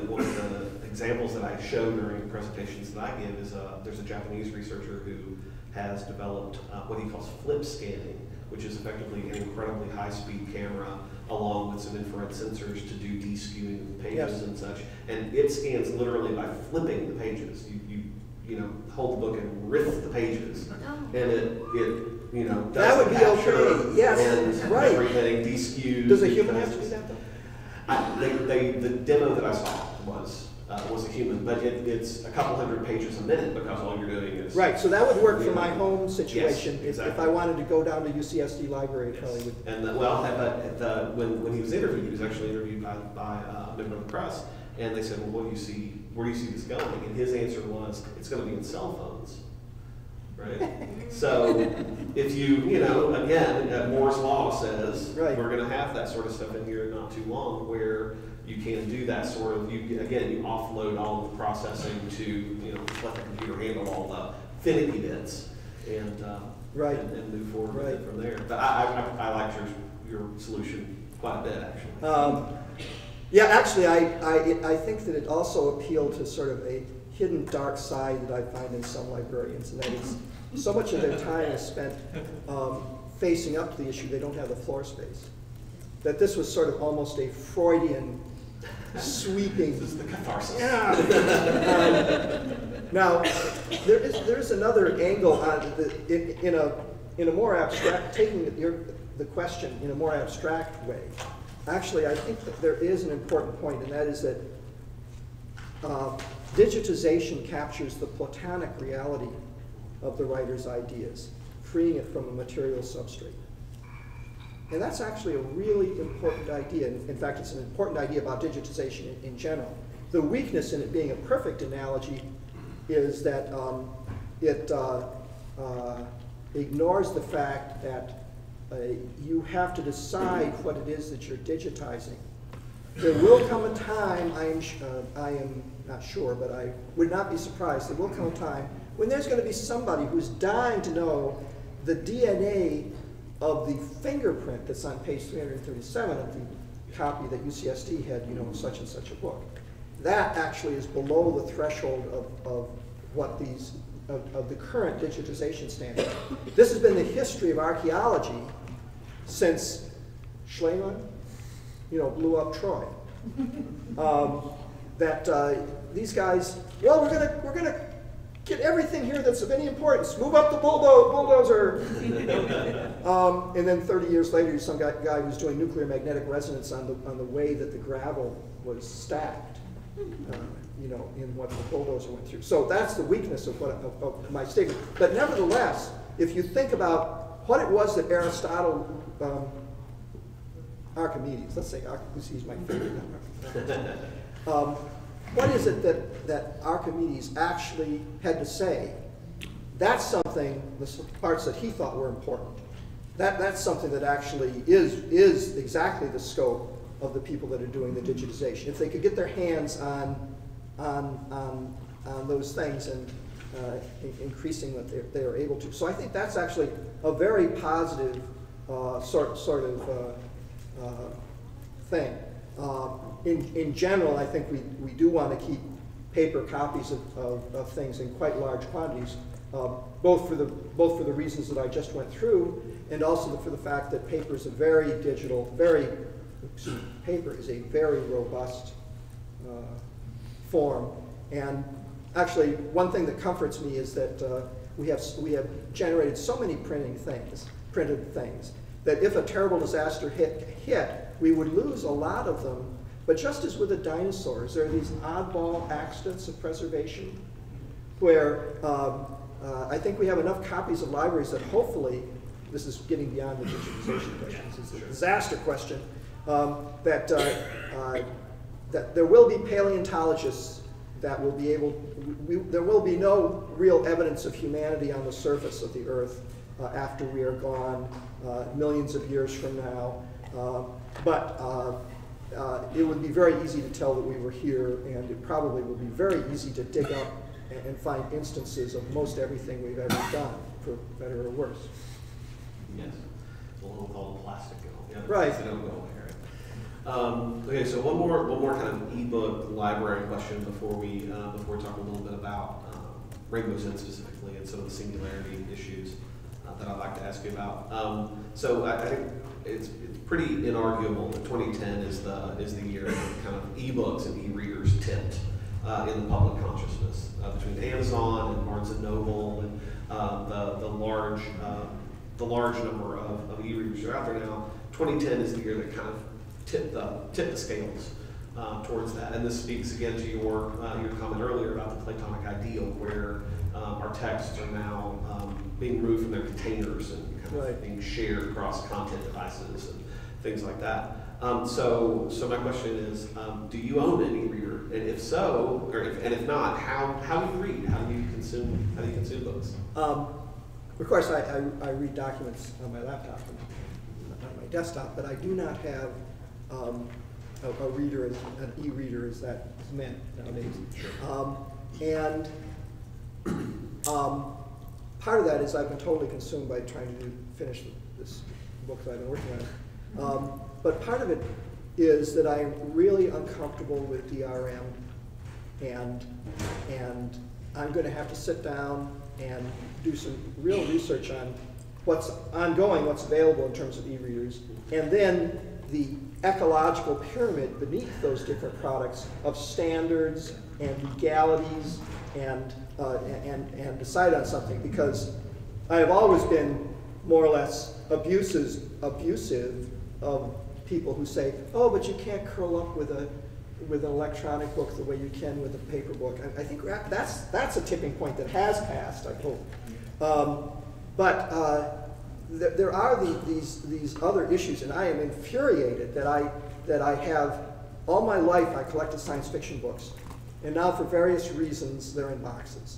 examples that I show during presentations that I give is there's a Japanese researcher who has developed what he calls flip scanning, which is effectively an incredibly high-speed camera along with some infrared sensors to do de-skewing of pages and such. And it scans literally by flipping the pages. You hold the book and riff the pages, and it does that would be okay. Yes, and right. Everything de-skews. Does a human have to do that though? The demo that I saw was a human, but it's a couple hundred pages a minute because all you're doing is right. So that would work for my home situation. Yes, exactly. If I wanted to go down to UCSD library, it probably would. And when he was interviewed, he was actually interviewed by a member of the press, and they said, "Well, what do you see? Where do you see this going?" And his answer was, "It's going to be in cell phones." Right? So if you again, Moore's Law says we're going to have that sort of stuff in here not too long, where you can do that sort of, you offload all of the processing to, let the computer handle all the finicky bits and move forward with it from there. But I liked your solution quite a bit, actually. Yeah, actually, I think that it also appealed to sort of a hidden dark side that I find in some librarians, and that is so much of their time is spent facing up to the issue they don't have the floor space. That this was sort of almost a Freudian sweeping. This is the catharsis. Yeah. Now, there is another angle on in a more abstract, taking the question in a more abstract way. Actually, I think that there is an important point, and that is that digitization captures the Platonic reality of the writer's ideas, freeing it from a material substrate. And that's actually a really important idea. In fact, it's an important idea about digitization in general. The weakness in it being a perfect analogy is that it ignores the fact that you have to decide what it is that you're digitizing. There will come a time, I am not sure, but I would not be surprised, there will come a time when there's going to be somebody who's dying to know the DNA of the fingerprint that's on page 337 of the copy that UCSD had, such and such a book. That actually is below the threshold of what of the current digitization standard. This has been the history of archaeology since Schliemann, blew up Troy. These guys, well, we're gonna get everything here that's of any importance. Move up the bulldozer. And then 30 years later, some guy who's doing nuclear magnetic resonance on the way that the gravel was stacked. In what the bulldozer went through. So that's the weakness of my statement. But nevertheless, if you think about what it was that Aristotle, Archimedes, let's say Archimedes, he's my favorite number. What is it that Archimedes actually had to say? That's something, the parts that he thought were important. That's something that actually is exactly the scope of the people that are doing the digitization. If they could get their hands on those things and increasing what they are able to. So I think that's actually a very positive sort of thing. In general, I think we do want to keep paper copies of things in quite large quantities, both for the reasons that I just went through, and also for the fact that paper is a very paper is a very robust form. And actually, one thing that comforts me is that we have generated so many printed things, that if a terrible disaster hit, we would lose a lot of them. But just as with the dinosaurs, there are these oddball accidents of preservation, where I think we have enough copies of libraries that hopefully, this is getting beyond the digitization question, this is a disaster question, that there will be paleontologists that will be able, there will be no real evidence of humanity on the surface of the earth after we are gone, millions of years from now. But it would be very easy to tell that we were here, and it probably would be very easy to dig up and find instances of most everything we've ever done, for better or worse. Yes, it's a little called plastic and all the other Right. things that don't go there. Okay, so one more kind of ebook library question before we talk a little bit about Rainbow's End specifically and some of the singularity issues that I'd like to ask you about. So I think it's pretty inarguable that 2010 is the year that kind of ebooks and e-readers tipped in the public consciousness between Amazon and Barnes and Noble and the large number of e-readers that are out there now. 2010 is the year that kind of tipped the scales towards that, and this speaks again to your comment earlier about the Platonic ideal, where our texts are now being removed from their containers and kind of being shared across content devices and things like that. So my question is, do you own an e-reader? And if so, and if not, how do you read? How do you consume books? Of course, I read documents on my laptop and on my desktop, but I do not have a reader, an e-reader as that is meant nowadays. And part of that is I've been totally consumed by trying to finish this book that I've been working But part of it is that I'm really uncomfortable with DRM, and I'm going to have to sit down and do some real research on what's ongoing, what's available in terms of e-readers, and then the ecological pyramid beneath those different products of standards and legalities, and decide on something, because I have always been more or less abusive of people who say, oh, but you can't curl up with an electronic book the way you can with a paper book. I think that's a tipping point that has passed, I hope. There are these other issues, and I am infuriated that I have, all my life I collected science fiction books, and now for various reasons they're in boxes.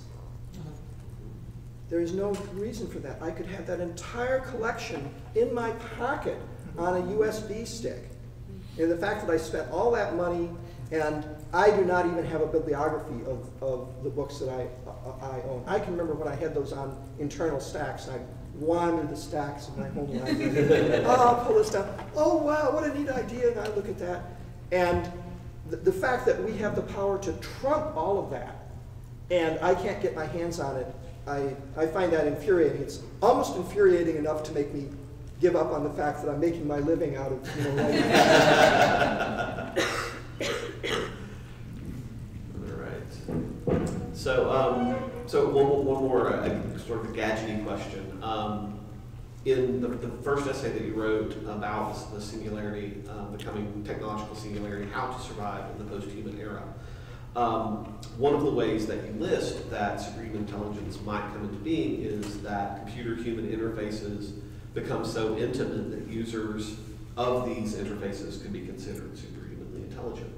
There is no reason for that. I could have that entire collection in my pocket on a USB stick. And the fact that I spent all that money, and I do not even have a bibliography of the books that I own. I can remember when I had those on internal stacks, and I wandered the stacks of my home library. Oh, I'll pull this down. Oh, wow, what a neat idea, and I look at that. And the fact that we have the power to trump all of that, and I can't get my hands on it, I find that infuriating. It's almost infuriating enough to make me give up on the fact that I'm making my living out of, writing. All right. So one more sort of a gadgety question. In the first essay that you wrote about the singularity, becoming technological singularity, how to survive in the post-human era, one of the ways that you list that supreme intelligence might come into being is that computer-human interfaces become so intimate that users of these interfaces could be considered superhumanly intelligent.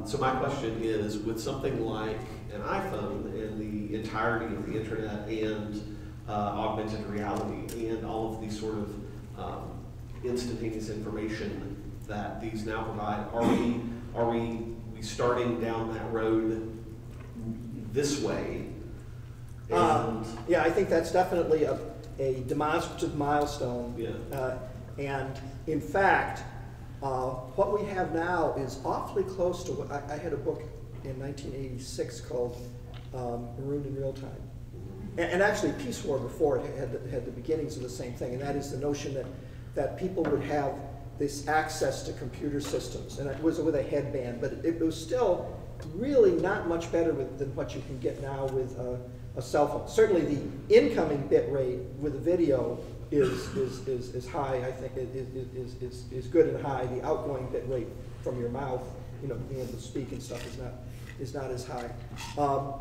So my question is, with something like an iPhone and the entirety of the internet and augmented reality and all of these sort of instantaneous information that these now provide, are we starting down that road this way? Yeah, I think that's definitely a demonstrative milestone. Yeah. And in fact, what we have now is awfully close to what I had a book in 1986 called Marooned in Real Time. And actually, Peace War before it had the beginnings of the same thing, and that is the notion that people would have this access to computer systems, and it was with a headband, but it was still really not much better than what you can get now with a cell phone. Certainly, the incoming bit rate with a video is high. I think is good and high. The outgoing bit rate from your mouth, being able to speak and stuff is not as high.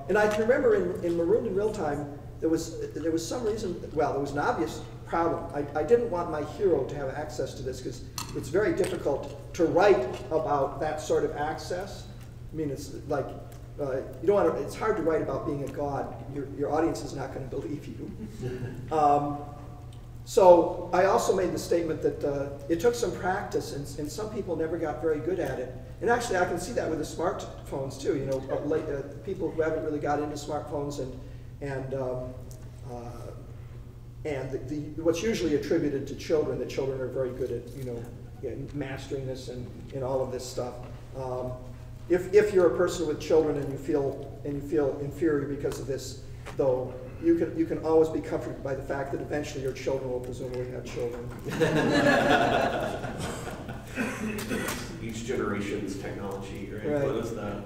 And I can remember in Marooned in Real Time, there was some reason. Well, there was an obvious problem. I didn't want my hero to have access to this because it's very difficult to write about that sort of access. I mean, it's like you don't want to. It's hard to write about being a god. Your audience is not going to believe you. So I also made the statement that it took some practice, and some people never got very good at it. And actually, I can see that with the smartphones too. People who haven't really got into smartphones and what's usually attributed to children, that children are very good at mastering this and all of this stuff. If you're a person with children and you feel inferior because of this, though, you can always be comforted by the fact that eventually your children will presumably have children. Each generation's technology, right? What is the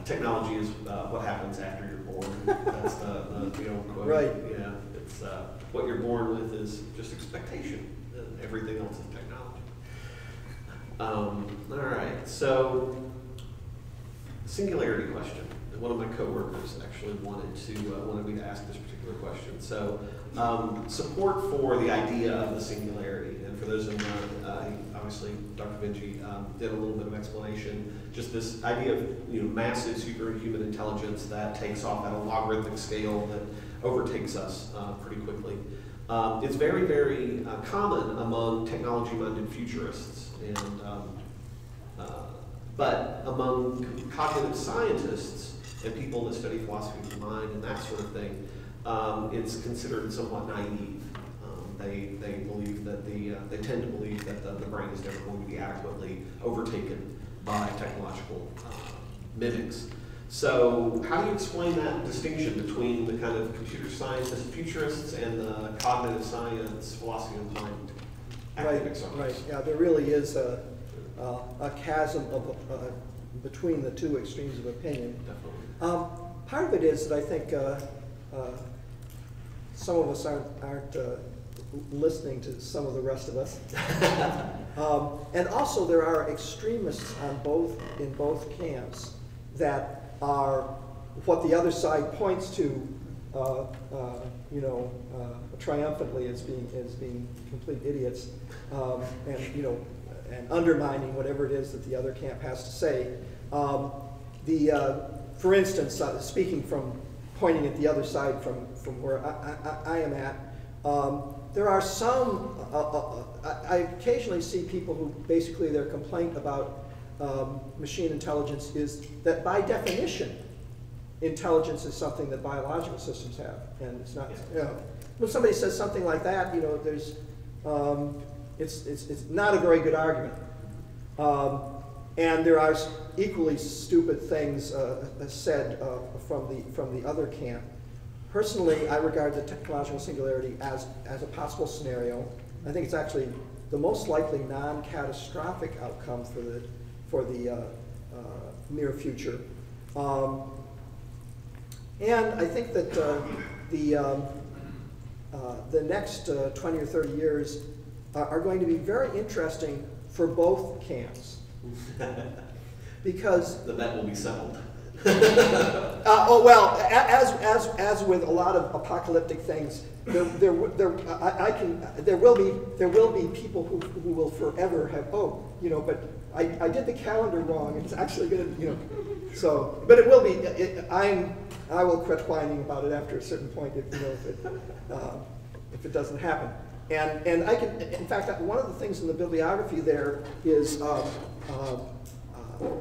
technology is what happens after you're born. That's the old quote. Right. Yeah. It's what you're born with is just expectation, and everything else is technology. All right. So, singularity question. One of my coworkers actually wanted me to ask this particular question. So, support for the idea of the singularity, and for those who know, obviously Dr. Vinge did a little bit of explanation. Just this idea of massive superhuman intelligence that takes off at a logarithmic scale that overtakes us pretty quickly. It's very, very common among technology-minded futurists, and but among cognitive scientists and people that study philosophy of the mind and that sort of thing, it's considered somewhat naive. They believe that they tend to believe that the brain is never going to be adequately overtaken by technological mimics. So how do you explain that distinction between the kind of computer scientist futurists and the cognitive science philosophy of mind academic circles? Right. Yeah, there really is a chasm of between the two extremes of opinion. Definitely. Part of it is that I think some of us aren't listening to some of the rest of us. And also there are extremists in both camps that are what the other side points to, triumphantly as being complete idiots, and undermining whatever it is that the other camp has to say. For instance, speaking from pointing at the other side from where I am at, there are some, I occasionally see people who basically their complaint about machine intelligence is that by definition, intelligence is something that biological systems have, and it's not, when somebody says something like that, there's, it's not a very good argument. And there are equally stupid things said from the other camp. Personally, I regard the technological singularity as a possible scenario. I think it's actually the most likely non-catastrophic outcome for the near future. And I think that the next 20 or 30 years are going to be very interesting for both camps. Because the bet will be settled. As with a lot of apocalyptic things, there will be people who will forever have but I did the calendar wrong. It's actually going to so, but it will be. I will quit whining about it after a certain point if it doesn't happen. And I can, in fact, one of the things in the bibliography there is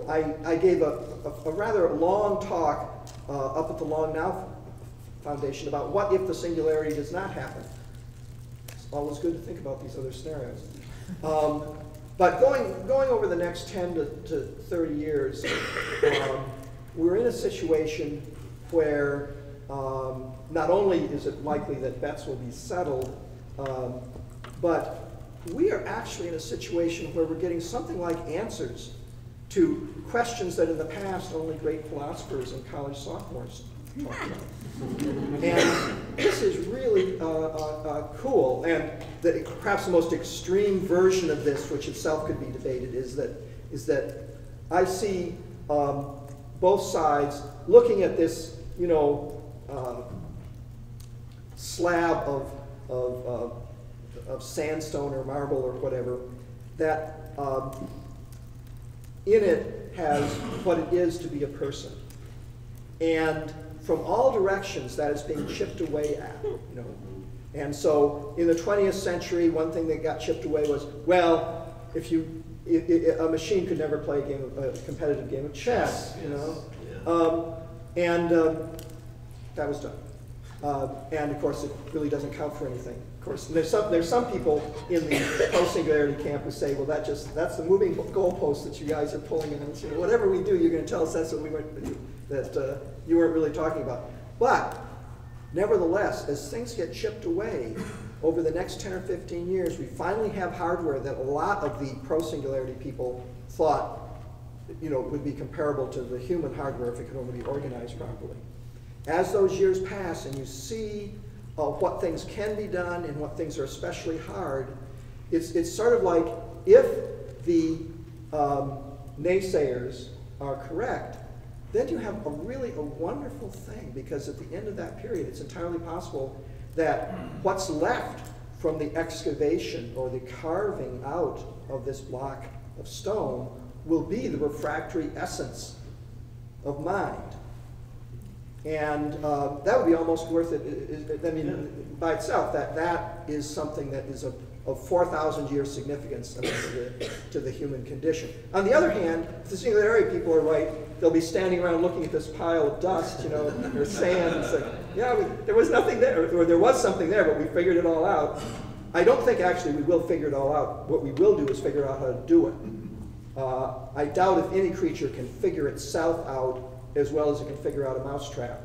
I gave a rather long talk up at the Long Now Foundation about what if the singularity does not happen. It's always good to think about these other scenarios. But going over the next 10 to 30 years, we're in a situation where not only is it likely that bets will be settled, but we are actually in a situation where we're getting something like answers to questions that in the past only great philosophers and college sophomores talked about. And this is really cool. And perhaps the most extreme version of this, which itself could be debated, is that I see both sides looking at this, slab of sandstone or marble or whatever, that in it has what it is to be a person. And from all directions, that is being chipped away at, And so in the 20th century, one thing that got chipped away was, well, a machine could never play a competitive game of chess, that was done. And of course, it really doesn't count for anything. Of course, there's some people in the post-singularity camp who say, well, that's the moving goalpost that you guys are pulling in. So whatever we do, you're going to tell us that's what we weren't, that you weren't really talking about. But nevertheless, as things get chipped away over the next 10 or 15 years, we finally have hardware that a lot of the pro-singularity people thought, would be comparable to the human hardware if it could only be organized properly. As those years pass and you see what things can be done and what things are especially hard, it's sort of like if the naysayers are correct, then you have a wonderful thing, because at the end of that period, it's entirely possible that what's left from the excavation or the carving out of this block of stone will be the refractory essence of mind. And that would be almost worth it. I mean, by itself, that is something that is of 4,000-year significance to the human condition. On the other hand, if the singularity people are right, they'll be standing around looking at this pile of dust, or sand, and saying, yeah, there was nothing there, or there was something there, but we figured it all out. I don't think actually we will figure it all out. What we will do is figure out how to do it. I doubt if any creature can figure itself out as well as it can figure out a mousetrap.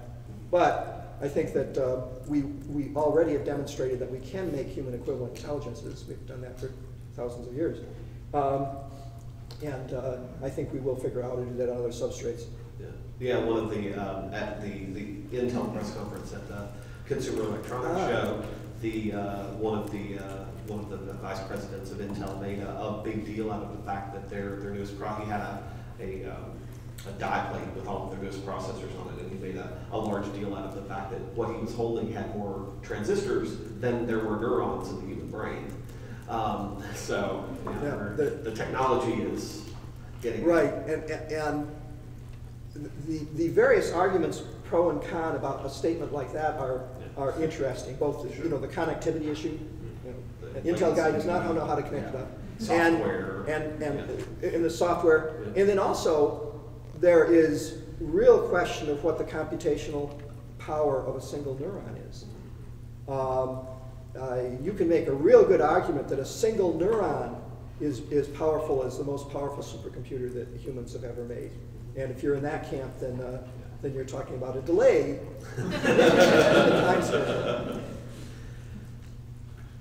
But I think that we already have demonstrated that we can make human equivalent intelligences. We've done that for thousands of years. And I think we will figure out how to do that on other substrates. Yeah, one of the, at the Intel press conference at the Consumer Electronics Show, one of the vice presidents of Intel made a big deal out of the fact that their newest he had a die plate with all of their newest processors on it, and he made a large deal out of the fact that what he was holding had more transistors than there were neurons in the human brain. So the technology is getting right, and the various arguments pro and con about a statement like that are interesting. Both the connectivity issue. An Intel guy does not know how to connect it up. Software. And the software. Yeah. And then also, there is real question of what the computational power of a single neuron is. You can make a real good argument that a single neuron is powerful as the most powerful supercomputer that humans have ever made. And if you're in that camp, then you're talking about a delay in the time scale.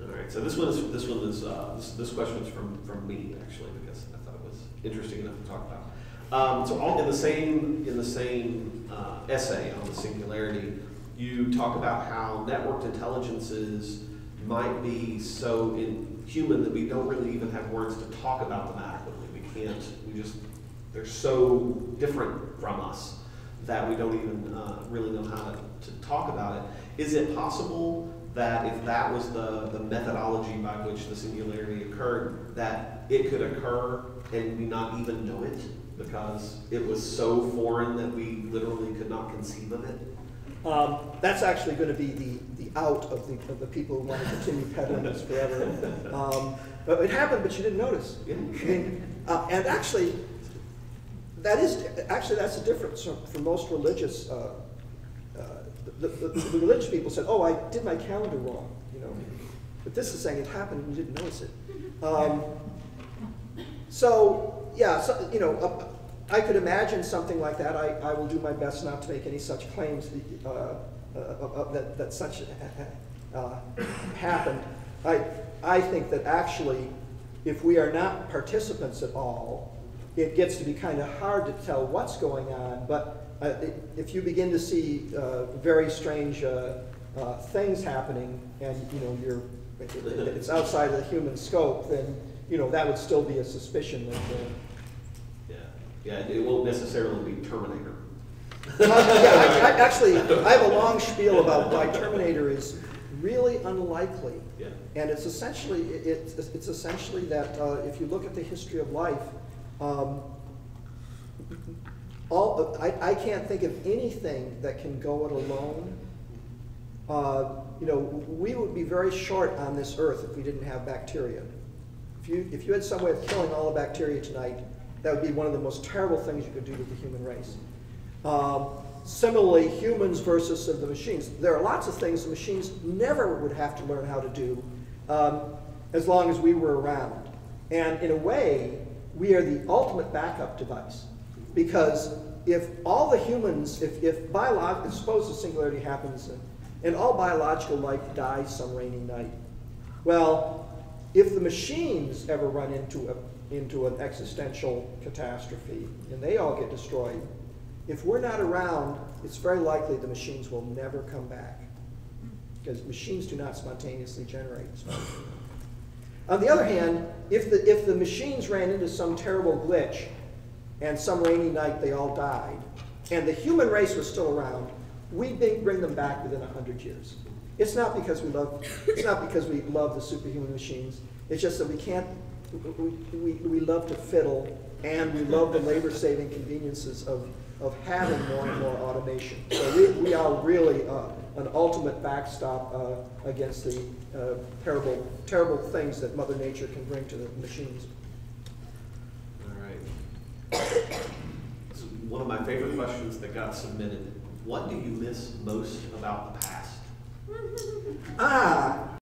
All right, so this question is from me actually, because I thought it was interesting enough to talk about. So all in the same essay on the singularity, you talk about how networked intelligences might be so inhuman that we don't really even have words to talk about them adequately. They're so different from us that we don't even really know how to talk about it. Is it possible that if that was the methodology by which the singularity occurred, that it could occur and we not even know it because it was so foreign that we literally could not conceive of it? That's actually going to be the out of the people who want to continue peddling this forever. But it happened, but you didn't notice. Yeah. I mean, and actually, that's the difference from most religious. The religious people said, "Oh, I did my calendar wrong," But this is saying it happened and you didn't notice it. I could imagine something like that. I will do my best not to make any such claims that such happened. I think that actually, if we are not participants at all, it gets to be kind of hard to tell what's going on. But if you begin to see very strange things happening, and it's outside of the human scope, then that would still be a suspicion that. Yeah, it won't necessarily be Terminator. I have a long spiel about why Terminator is really unlikely. Yeah. And it's essentially that if you look at the history of life, I can't think of anything that can go it alone. We would be very short on this earth if we didn't have bacteria. If you had some way of killing all the bacteria tonight, that would be one of the most terrible things you could do to the human race. Similarly, humans versus the machines. There are lots of things the machines never would have to learn how to do as long as we were around. And in a way, we are the ultimate backup device. Because if all the humans, suppose the singularity happens and all biological life dies some rainy night, well, if the machines ever run into an existential catastrophe and they all get destroyed, if we're not around, it's very likely the machines will never come back, because machines do not spontaneously generate. On the other hand, if the machines ran into some terrible glitch and some rainy night they all died, and the human race was still around, we'd bring them back within 100 years. It's not because we love the superhuman machines. It's just that we can't. We love to fiddle, and we love the labor-saving conveniences of having more and more automation. So we are really an ultimate backstop against the terrible things that Mother Nature can bring to the machines. All right. So one of my favorite questions that got submitted: what do you miss most about the past?